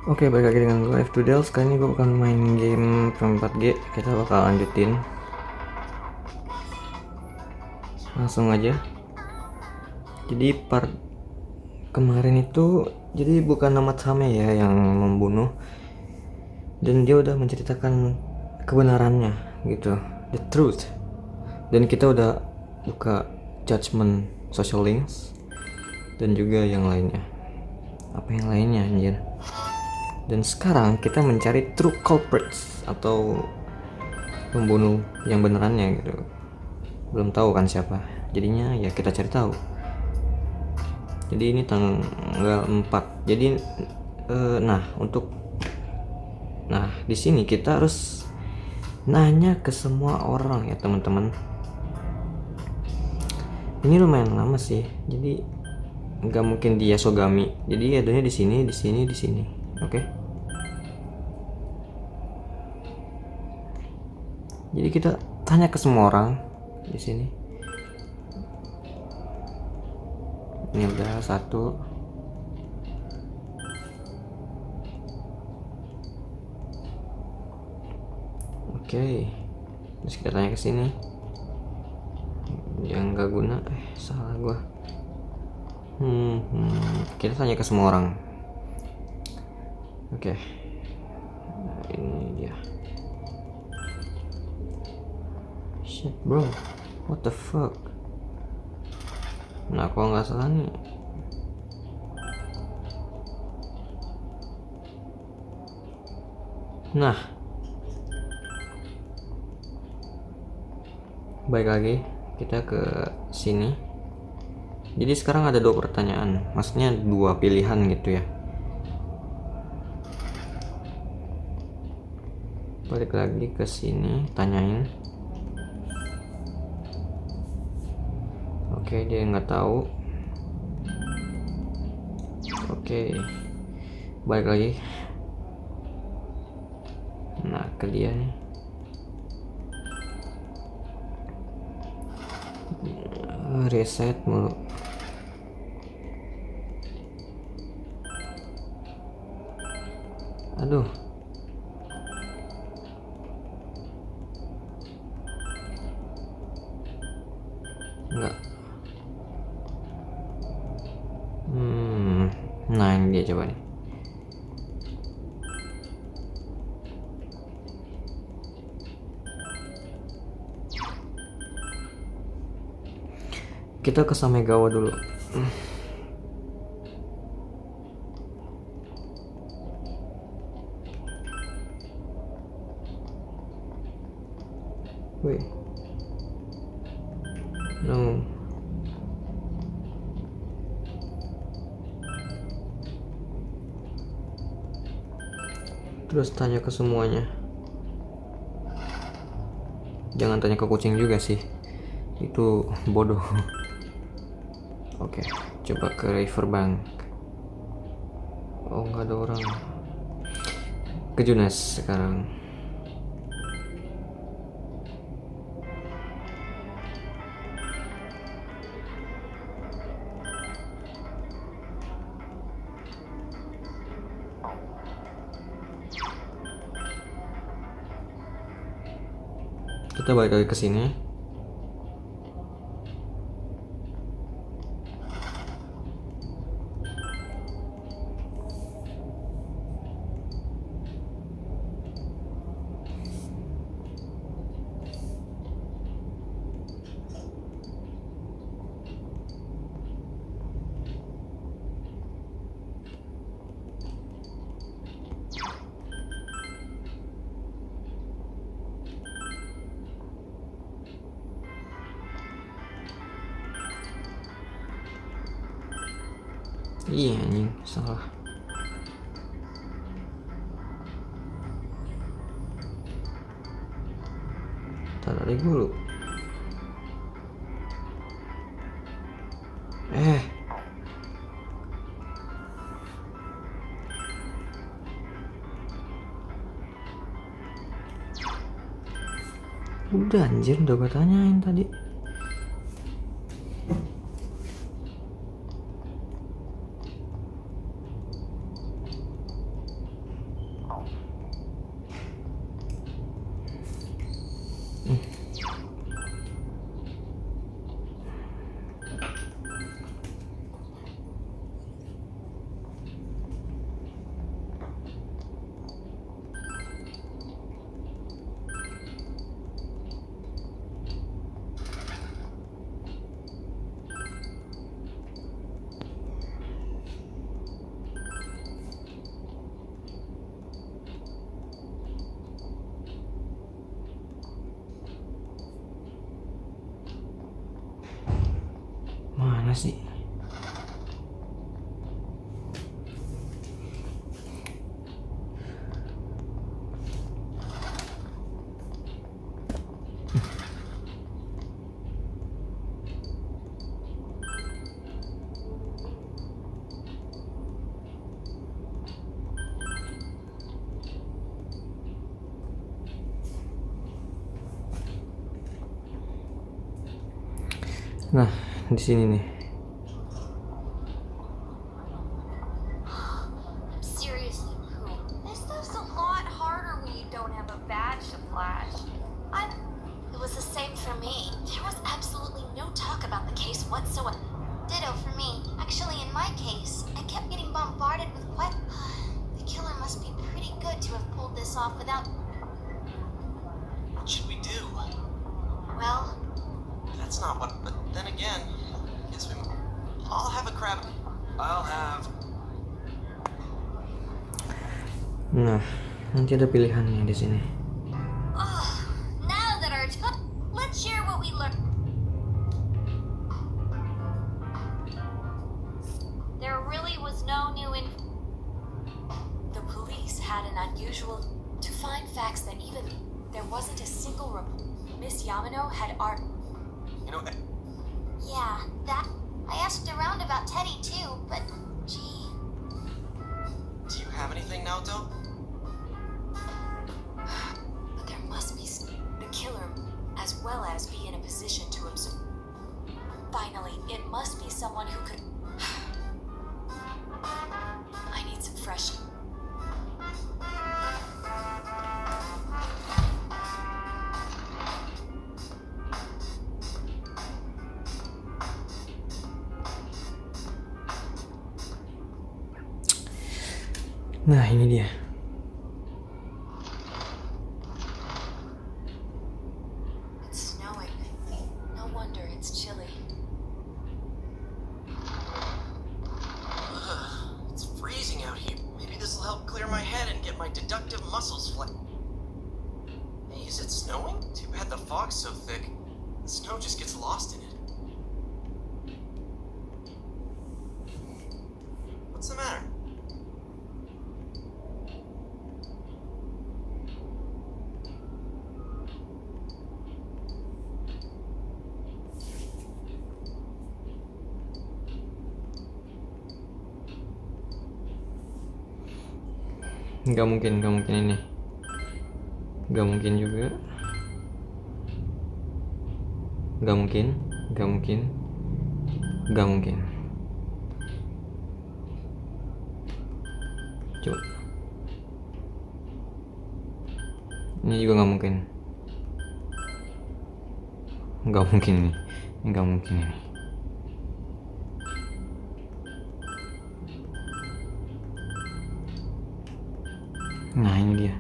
Oke, balik lagi dengan gue F2Del. Sekarang ini gue bakal main game P4G. Kita bakal lanjutin. Langsung aja. Jadi part kemarin itu, jadi bukan nama Same ya yang membunuh, dan dia udah menceritakan kebenarannya gitu, the truth. Dan kita udah buka judgment social links dan juga yang lainnya. Apa yang lainnya anjir? Dan sekarang kita mencari true culprits atau pembunuh yang benerannya gitu. Belum tahu kan siapa, jadinya ya kita cari tahu. Jadi ini tanggal 4. Jadi di sini kita harus nanya ke semua orang ya teman-teman. Ini lumayan lama sih, jadi nggak mungkin dia Sogami. Jadi adanya di sini, di sini, di sini. Oke. Jadi kita tanya ke semua orang di sini. Ini udah satu. Oke. Terus kita tanya ke sini. Yang nggak guna. Salah gua. Kita tanya ke semua orang. Oke. Ini dia. Shit bro, what the fuck. Nah kalau nggak salah nih, nah balik lagi kita ke sini. Jadi sekarang ada dua pertanyaan, maksudnya dua pilihan gitu ya. Balik lagi ke sini, tanyain. Oke, dia nggak tahu. Oke, balik lagi. Nah ke dia nih. Reset mulu. Aduh. Enggak. Nah ini dia coba nih. Kita ke Samegawa dulu. Wait. No. Terus tanya ke semuanya. Jangan tanya ke kucing juga sih. Itu bodoh. Oke, coba ke Riverbank. Oh, nggak ada orang. Ke Junes sekarang. Kita balik lagi ke sini. Iya anjing, salah. Tarik dulu. Udah anjir, udah gue tanyain tadi. informasi. Nah, di sini nih. Seriously, Pooh. This stuff's a lot harder when you don't have a badge to flash. It was the same for me. There was absolutely no talk about the case whatsoever. Ditto for me. Actually, in my case, I kept getting bombarded with what? The killer must be pretty good to have pulled this off without. What should we do? Well, That's not what. But then again, I guess we. I'll have a crab. I'll have. Nah, nanti ada pilihannya di sini. now that let's share what we learned. There really was no new The police had an unusual to find facts that even there wasn't a single report. Miss Yamano had art. You know. Yeah, that. I asked around about Teddy too, but gee. Do you have anything, Naoto? But there must be the killer, as well as be in a position to observe. Finally, it must be someone who could. I need some fresh. Nah, ini dia. It's snowing. No wonder it's chilly. It's freezing out here. Maybe this will help clear my head and get my deductive muscles flat. Hey, is it snowing? Too bad the fog's so thick. The snow just gets lost in it. What's the matter? Nggak mungkin ini. Nggak mungkin juga. Nggak mungkin. Coba. Ini juga nggak mungkin. Nggak mungkin ini. Nggak mungkin ini. Nah, ini dia.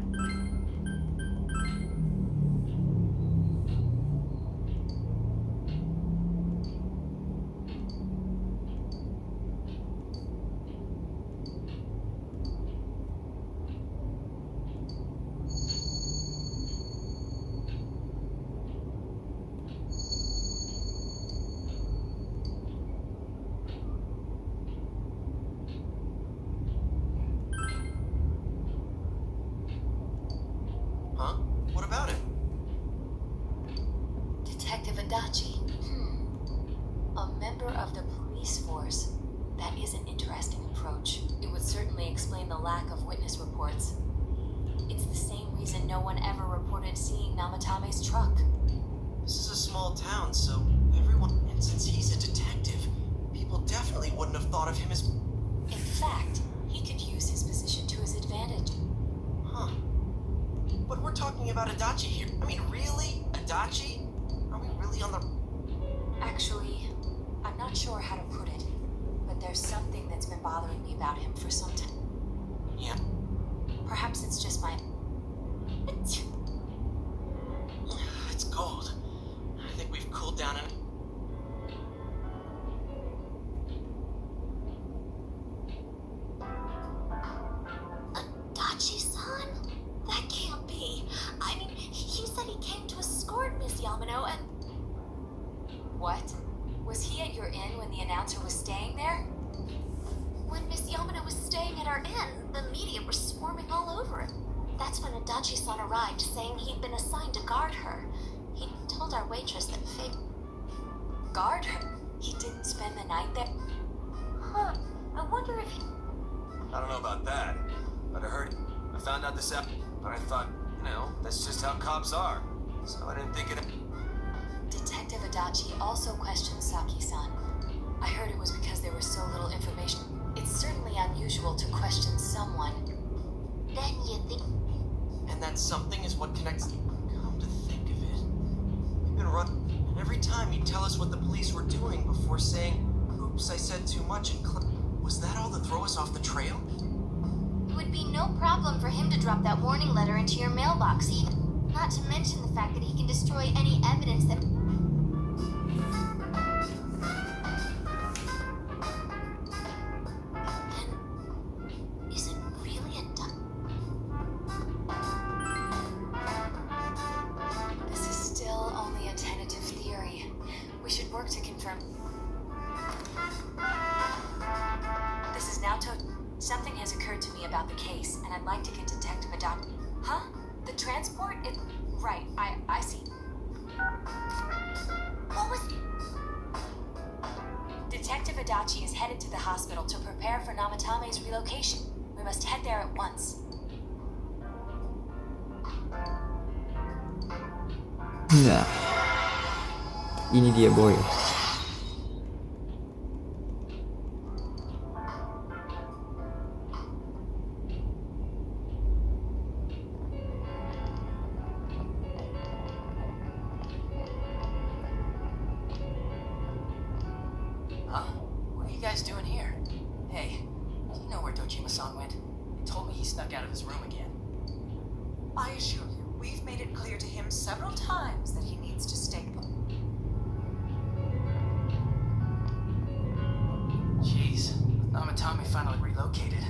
Huh? What about it? Detective Adachi. A member of the police force. That is an interesting approach. It would certainly explain the lack of witness reports. It's the same reason no one ever reported seeing Namatame's truck. This is a small town, so everyone. And since he's a detective, people definitely wouldn't have thought of him as. In fact, he could use his position to his advantage. Huh. But we're talking about Adachi here. I mean, really? Adachi? Are we really on the. Actually, I'm not sure how to put it, but there's something that's been bothering me about him for some time. Yeah. Perhaps it's just my. It's cold. I think we've cooled down and. Adachi-san? That can't be. I mean, he said he came to escort Miss Yamano and. What? Was Was he at your inn when the announcer was staying there? When Miss Yamada was staying at our inn, the media were swarming all over it. That's when Adachi-san arrived, saying he'd been assigned to guard her. He told our waitress that Faye... Guard her? He didn't spend the night there? Huh. I wonder if he... I don't know about that, but I found out this afternoon, but I thought, that's just how cops are. So I didn't think it... Detective Adachi also questioned Saki-san. I heard it was because there was so little information. It's certainly unusual to question someone. Then you think... And that something is what connects... Come to think of it, we've been running, and every time you tell us what the police were doing before saying, oops, I said too much and was that all to throw us off the trail? It would be no problem for him to drop that warning letter into your mailbox, even. Not to mention the fact that he can destroy any evidence that... Then, is it really a duck? This is still only a tentative theory. We should work to confirm. This is now Something has occurred to me about the case, and I'd like to get Detective Adachi. Huh? The transport? Right, I see. What was... Detective Adachi is headed to the hospital to prepare for Namatame's relocation. We must head there at once. Nah. Ini dia boy. Huh? What are you guys doing here? Hey, do you know where Dojima-san went? He told me he snuck out of his room again. I assure you, we've made it clear to him several times that he needs to stay put. Jeez, Namatame finally relocated.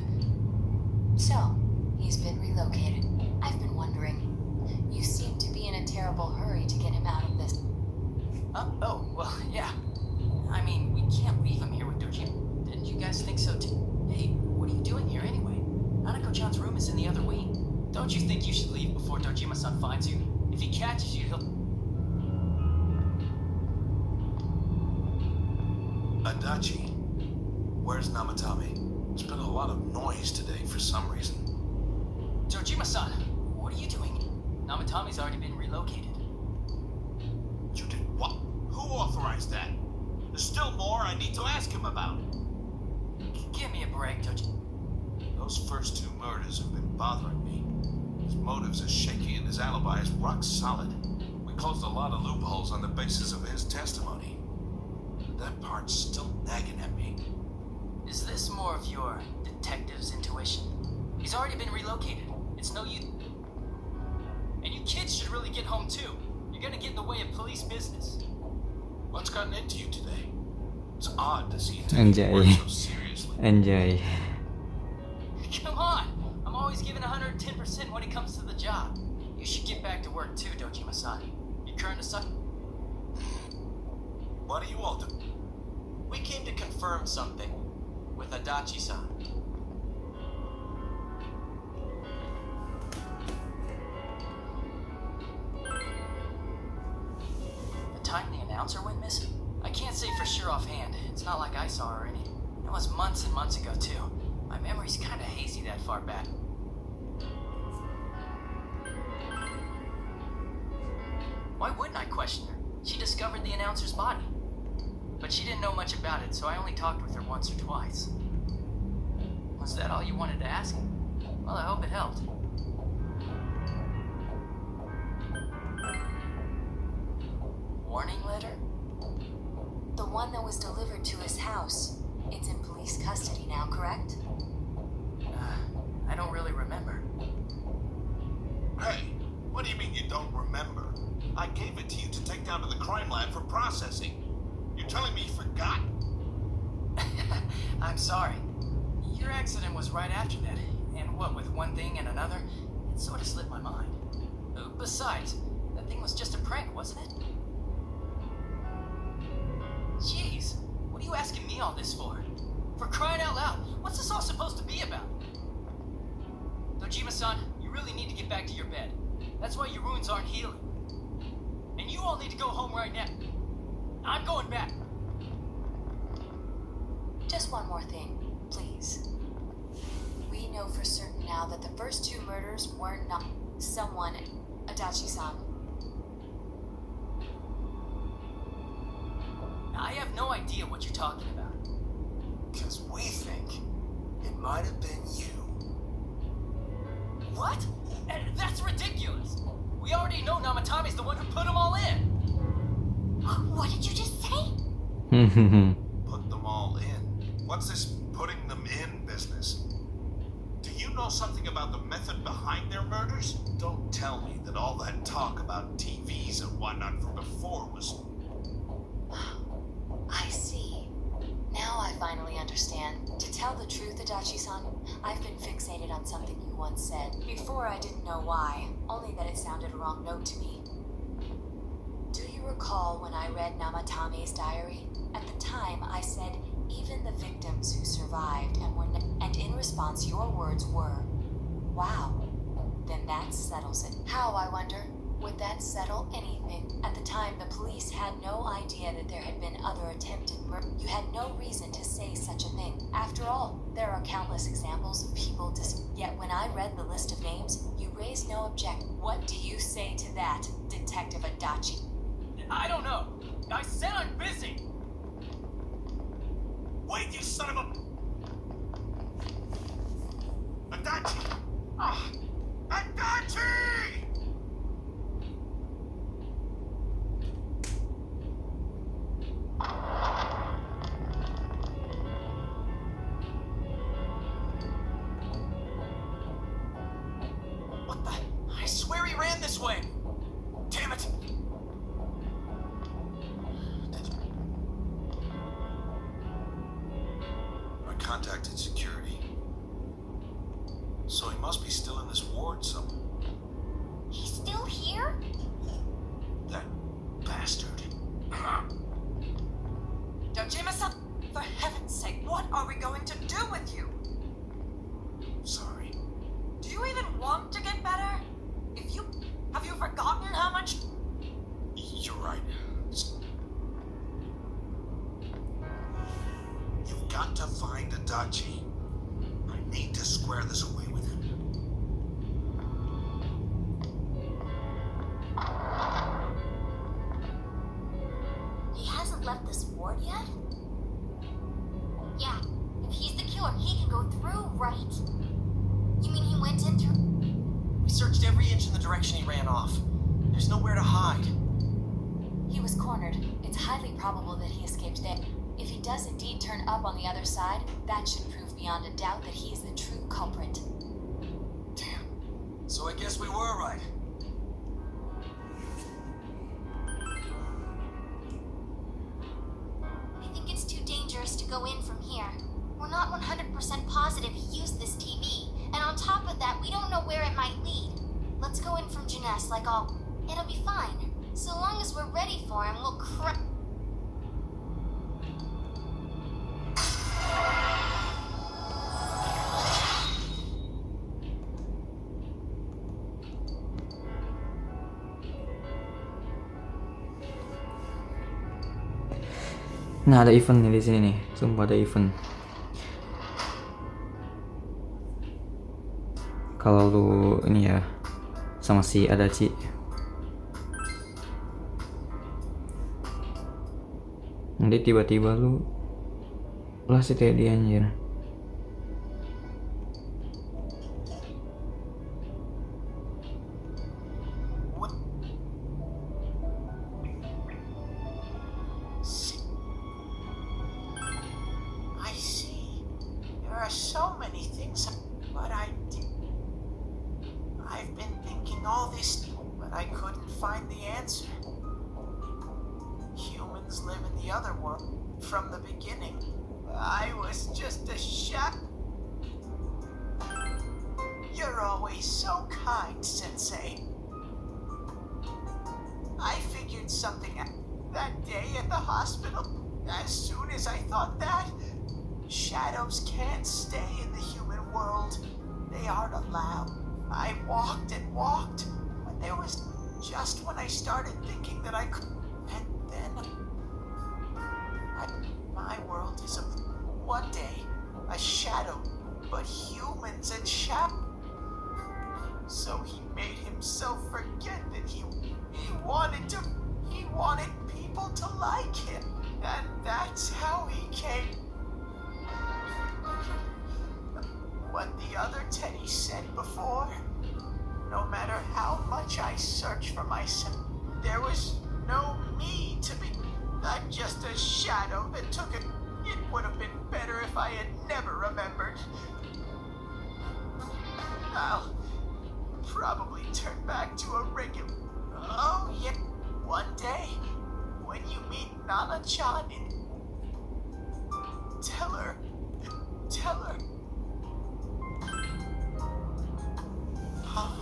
So, he's been relocated. I've been wondering. You seem to be in a terrible hurry to get him out of this. Oh, well, yeah. I mean, we can't leave him here with Dojima. Didn't you guys think so too? Hey, what are you doing here anyway? Nanako-chan's room is in the other wing. Don't you think you should leave before Dojima-san finds you? If he catches you, he'll... Adachi, where's Namatame? There's been a lot of noise today for some reason. Dojima-san, what are you doing? Namatame's already been relocated. You did what? Who authorized that? There's still more I need to ask him about. Give me a break, Dojima. Those first two murders have been bothering me. His motives are shaky and his alibi is rock solid. We closed a lot of loopholes on the basis of his testimony. That part's still nagging at me. Is this more of your detective's intuition? He's already been relocated. It's no use. And you kids should really get home too. You're gonna get in the way of police business. What's gotten into you today? It's odd to see you Anjay. taking work so seriously. Anjay. Come on! I'm always giving 110% when it comes to the job. You should get back to work too, Dojima-san. Your current assignment. What do you all do? We came to confirm something with Adachi-san. The time the announcer went missing? I can't say for sure offhand. It's not like I saw her any. It was months and months ago too. My memory's kinda hazy that far back. Why wouldn't I question her? She discovered the announcer's body. But she didn't know much about it, so I only talked with her once or twice. Was that all you wanted to ask? Well, I hope it helped. Warning letter? The one that was delivered to his house. It's in police custody now, correct? I don't really remember. Hey, what do you mean you don't remember? I gave it to you to take down to the crime lab for processing. You're telling me you forgot? I'm sorry. Your accident was right after that, and what with one thing and another, it sort of slipped my mind. Besides, that thing was just a prank, wasn't it? Jeez, you asking me all this for? For crying out loud, what's this all supposed to be about? Dojima-san, you really need to get back to your bed. That's why your wounds aren't healing. And you all need to go home right now. I'm going back. Just one more thing, please. We know for certain now that the first 2 murders were not someone, Adachi-san. I have no idea what you're talking about. Because we think it might have been you. What? That's ridiculous. We already know Namatami's the one who put them all in. What did you just say? Put them all in? What's this putting them in business? Do you know something about the method behind their murders? Don't tell me that all that talk about TVs and whatnot from before was... I see. Now I finally understand. To tell the truth, Adachi-san, I've been fixated on something you once said. Before I didn't know why, only that it sounded a wrong note to me. Do you recall when I read Namatami's diary? At the time, I said, even the victims who survived and in response your words were, wow, then that settles it. How, I wonder? Would that settle anything? At the time, the police had no idea that there had been other attempted murder. You had no reason to say such a thing. After all, there are countless examples of people Yet when I read the list of names, you raised no objection. What do you say to that, Detective Adachi? I don't know. I said I'm busy. Wait, you son of a... Adachi! Ah! Adachi! What the? I swear he ran this way. Damn it. I contacted security. So he must be still in this ward somewhere. He's still here? That bastard. Dojima-san, for heaven's sake, what are we going to do with you? Sorry. Do you even want to get better? Have you forgotten how much? You're right. You've got to find Adachi. I need to square this away with him. He hasn't left this ward yet? Yeah, if he's the killer, he can go through, right? You mean he went in through... We searched every inch in the direction he ran off. There's nowhere to hide. He was cornered. It's highly probable that he escaped there. If he does indeed turn up on the other side, that should prove beyond a doubt that he is the true culprit. Damn. So I guess we were right. I think it's too dangerous to go in from here. We're not 100% positive he used this TV. And on top of that, we don't know where it might lead. Let's go in from Jeunesse, it'll be fine. So long as we're ready for him, we'll Nah, ada event nih di sini nih. Sumpah ada event. Kalau lu ini ya sama si Adachi. Nanti tiba-tiba lu lah si Teddy anjir. I see. There are so many things, but I've been thinking all this, but I couldn't find the answer. Humans live in the other world from the beginning. I was just a shot. You're always so kind, Sensei. I figured something out that day at the hospital. As soon as I thought that, shadows can't stay in the human world. They aren't allowed. I walked and walked, but there was just when I started thinking that I could. And then my world is one day a shadow, but humans and shadow. So he made himself forget that he wanted people to like him, and that's how he came. What the other Teddy said before, no matter how much I searched for myself, there was no me to be. I'm just a shadow that took it. It would have been better if I had never remembered. I'll probably turn back to a regular. Oh yeah, one day when you meet Nana-chan, tell her. Huh?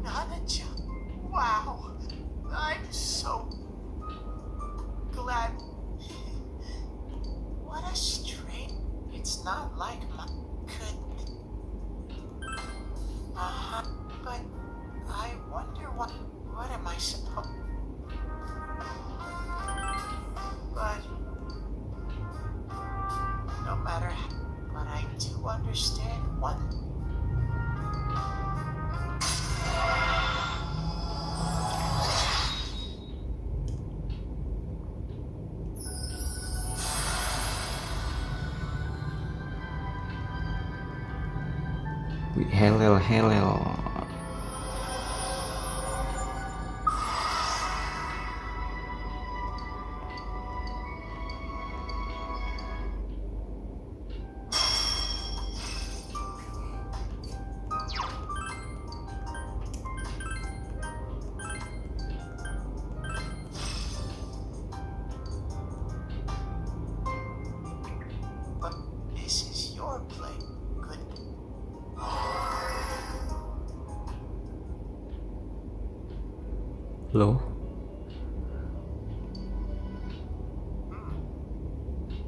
Nana-chan. Wow. I'm so glad. What a strange. It's not like my could. But I wonder what am I supposed. But no matter, but I do understand one. Helel. But this is your play. Good. Loh,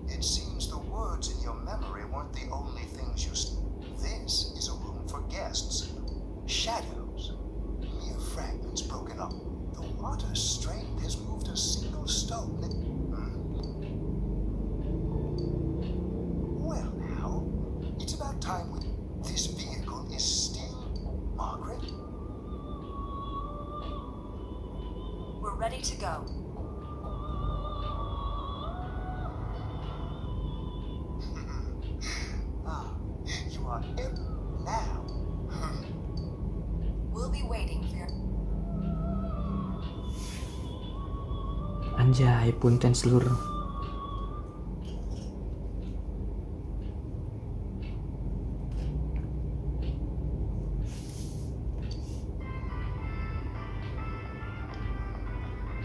It seems the words in your memory weren't the only things you. This is a room for guests. Shadows. Mere fragments broken up. The water's strength has moved a single stone. Well, now, it's about time we. This vehicle is still. Margaret? We're ready to go. You are now. We'll be waiting for your. anjay, punten seluruh.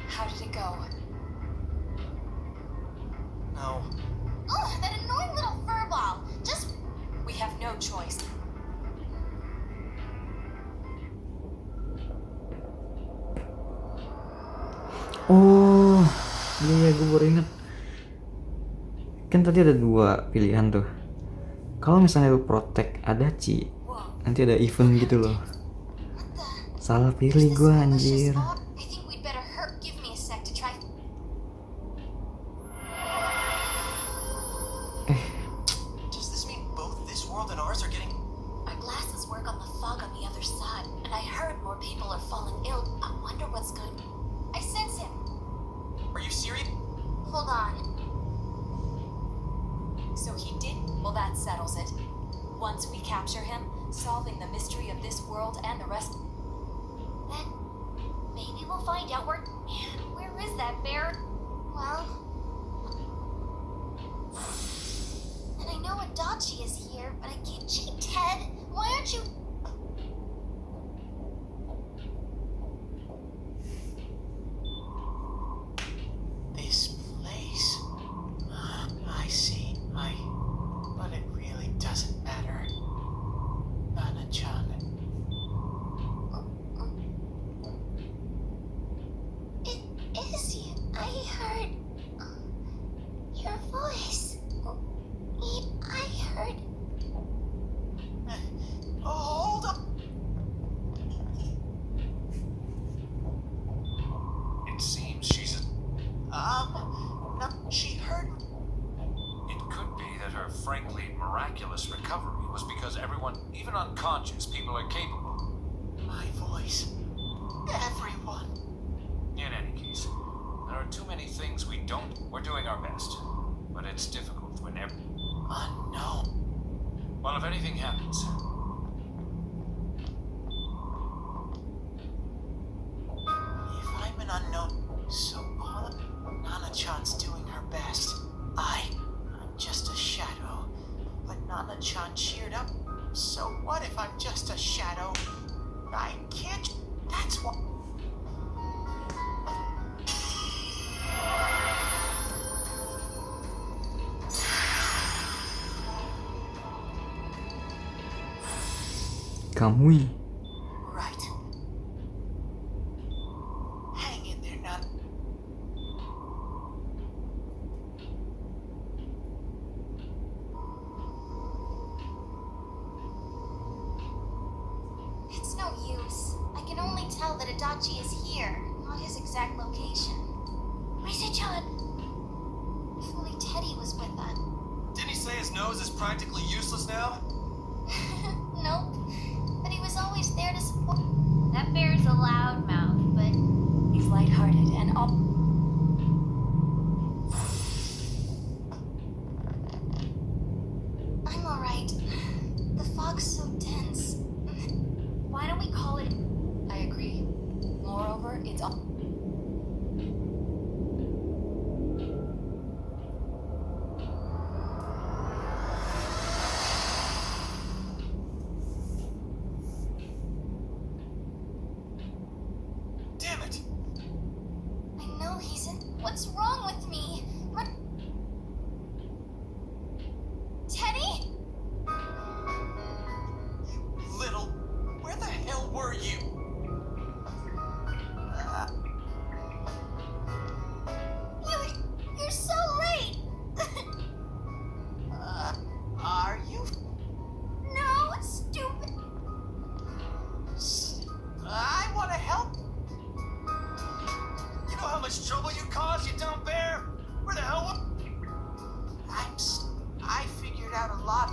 How did it go? No. Ugh, that annoying little furball. Just We have no choice. Oh, iya gue baru inget. Kan tadi ada dua pilihan tuh. Kalau misalnya lu protect Adachi, nanti ada event gitu loh. what the? Salah pilih This gue malicious anjir. law? I think we'd better give me a sec to try. Does this mean both this world and ours are getting... Our glasses work on the fog on the other side, and I heard more people are falling ill. I wonder what's going. I sense him. Are you serious? Hold on. So he did. Well, that settles it. Once we capture him, solving the mystery of this world and the rest. Then maybe we'll find out where. Man, where is that bear? Well, and I know Adachi is here, but I can't. Gee, Ted, why aren't you? This place. I see. But it really doesn't matter. Nana-chan. Is because everyone, even unconscious people, are capable. My voice. Everyone. In any case, there are too many things we don't. We're doing our best, but it's difficult when Unknown. Well, if anything happens, If I'm an unknown, so all of Nana-chan's doing her best. I'm just a shadow. But Nana-chan cheered up. So what if I'm just a shadow? I can't. That's what. Kamui. Right. Hang in there, Nana. It's no use. I can only tell that Adachi is here, not his exact location. Rise-chan! If only Teddy was with them. Didn't he say his nose is practically useless now? Nope. But he was always there to support. That bear's a loud mouth, but He's lighthearted and all. I'm alright. The fog's so dense. Why don't we call it? I agree. Moreover, it's all. Damn it! I know he's in. What's wrong with me? Teddy? Little, where the hell were you? You're so late. Are you? No, stupid. I want to help. You know how much trouble you caused, you dumb bear? Where the hell were... I figured out a lot.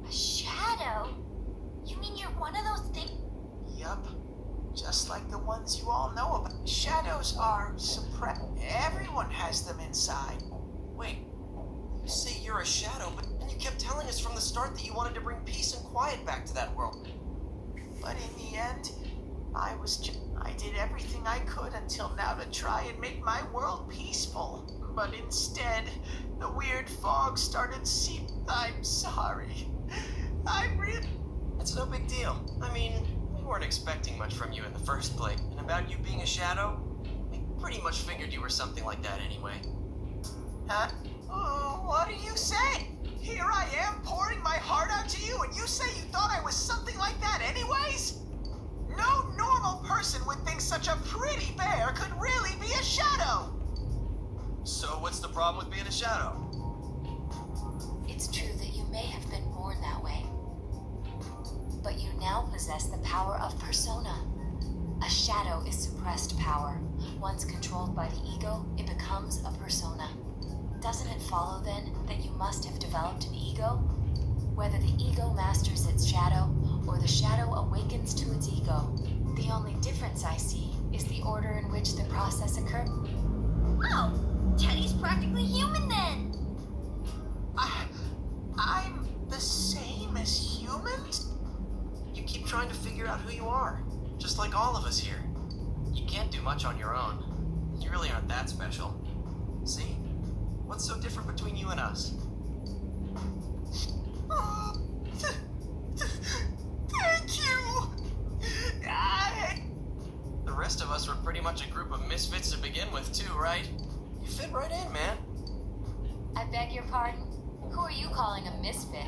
A shadow? You mean you're one of those things? Yup. Just like the ones you all know about. Shadows are suppressed. Everyone has them inside. Wait, you say you're a shadow, but and you kept telling us from the start that you wanted to bring peace and quiet back to that world. But in the end, I did everything I could until now to try and make my world peaceful. But instead, the weird fog started seeping. I'm sorry. I'm really. It's no big deal. I mean, we weren't expecting much from you in the first place. And about you being a shadow, we pretty much figured you were something like that anyway. Huh? What are you saying? Here I am pouring my heart out to you, and you say you thought I was something like that anyways? No normal person would think such a pretty bear could really be a shadow. So what's the problem with being a shadow? It's true that you may have been born that way, but you now possess the power of persona. A shadow is suppressed power. Once controlled by the ego, it becomes a persona. Doesn't it follow then that you must have developed an ego? Whether the ego masters its shadow or the shadow awakens to its ego, the only difference I see is the order in which the process occurs. Oh, Teddy's practically human then. I'm the same as humans? You keep trying to figure out who you are, just like all of us here. You can't do much on your own. You really aren't that special. See? What's so different between you and us? Thank you. The rest of us were pretty much a group of misfits to begin with, too, right? You fit right in, man. I beg your pardon? Who are you calling a misfit?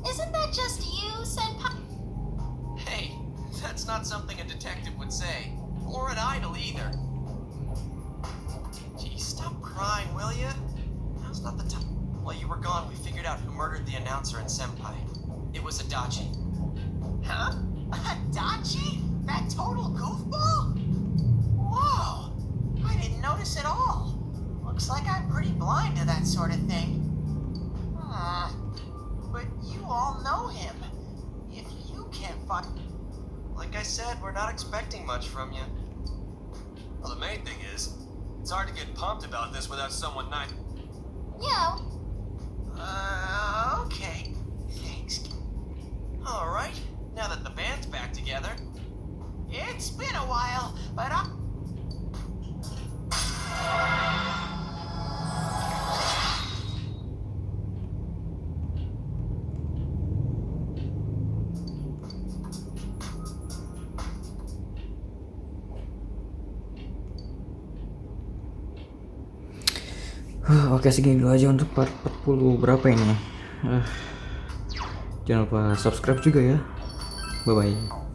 Isn't that just you, Senpai? Hey, that's not something a detective would say. Or an idol either. Gee, stop crying, will ya? Now's not the time. While you were gone, we figured out who murdered the announcer and Senpai. It was Adachi. Huh? Adachi? That total goofball? sort of thing. But you all know him. If you can't find... Like I said, we're not expecting much from you. Well, the main thing is, it's hard to get pumped about this without someone nice. Yeah. Okay. Thanks. Alright, now that the band's back together. It's been a while, but I... Oke, segini dulu aja untuk part 40 berapa ini. Jangan lupa subscribe juga ya. Bye bye.